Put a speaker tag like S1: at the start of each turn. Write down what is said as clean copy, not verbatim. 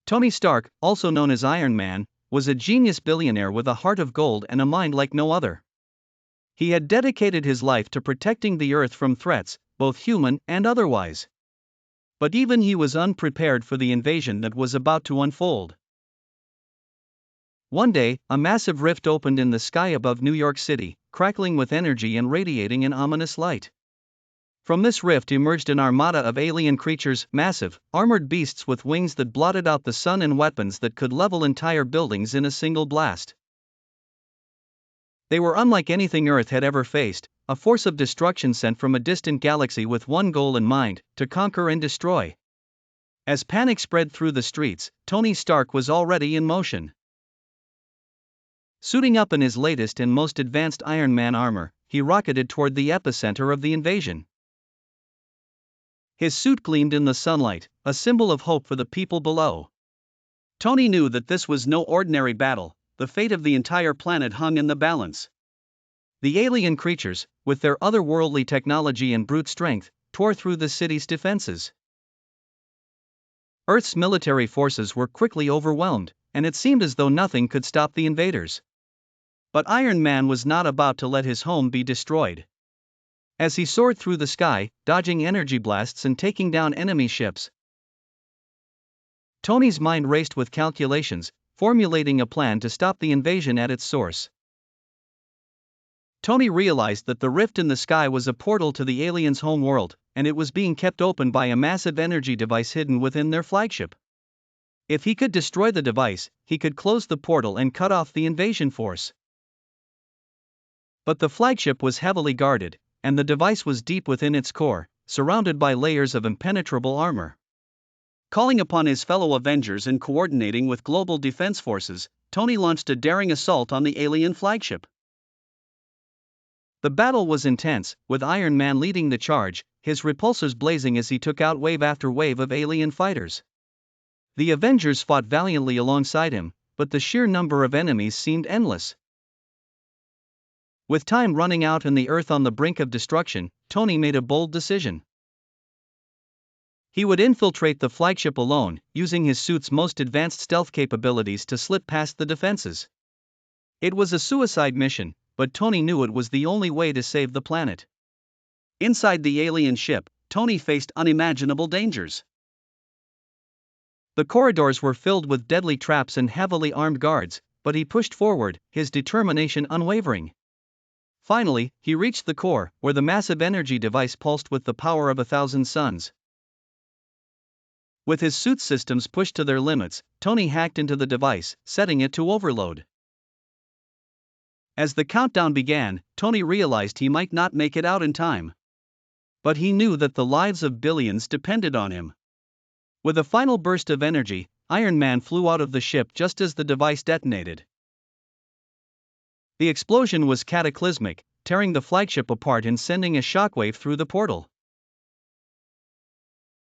S1: Tony Stark, also known as Iron Man, was a genius billionaire with a heart of gold and a mind like no other. He had dedicated his life to protecting the Earth from threats, both human and otherwise. But even he was unprepared for the invasion that was about to unfold. One day, a massive rift opened in the sky above New York City, crackling with energy and radiating an ominous light. From this rift emerged an armada of alien creatures, massive, armored beasts with wings that blotted out the sun and weapons that could level entire buildings in a single blast. They were unlike anything Earth had ever faced, a force of destruction sent from a distant galaxy with one goal in mind: to conquer and destroy. As panic spread through the streets, Tony Stark was already in motion. Suiting up in his latest and most advanced Iron Man armor, he rocketed toward the epicenter of the invasion. His suit gleamed in the sunlight, a symbol of hope for the people below. Tony knew that this was no ordinary battle. The fate of the entire planet hung in the balance. The alien creatures, with their otherworldly technology and brute strength, tore through the city's defenses. Earth's military forces were quickly overwhelmed, and it seemed as though nothing could stop the invaders. But Iron Man was not about to let his home be destroyed. As he soared through the sky, dodging energy blasts and taking down enemy ships, Tony's mind raced with calculations, formulating a plan to stop the invasion at its source. Tony realized that the rift in the sky was a portal to the aliens' home world, and it was being kept open by a massive energy device hidden within their flagship. If he could destroy the device, he could close the portal and cut off the invasion force. But the flagship was heavily guarded, and the device was deep within its core, surrounded by layers of impenetrable armor. Calling upon his fellow Avengers and coordinating with global defense forces, Tony launched a daring assault on the alien flagship. The battle was intense, with Iron Man leading the charge, his repulsors blazing as he took out wave after wave of alien fighters. The Avengers fought valiantly alongside him, but the sheer number of enemies seemed endless. With time running out and the Earth on the brink of destruction, Tony made a bold decision. He would infiltrate the flagship alone, using his suit's most advanced stealth capabilities to slip past the defenses. It was a suicide mission, but Tony knew it was the only way to save the planet. Inside the alien ship, Tony faced unimaginable dangers. The corridors were filled with deadly traps and heavily armed guards, but he pushed forward, his determination unwavering. Finally, he reached the core, where the massive energy device pulsed with the power of 1,000 suns. With his suit systems pushed to their limits, Tony hacked into the device, setting it to overload. As the countdown began, Tony realized he might not make it out in time. But he knew that the lives of billions depended on him. With a final burst of energy, Iron Man flew out of the ship just as the device detonated. The explosion was cataclysmic, tearing the flagship apart and sending a shockwave through the portal.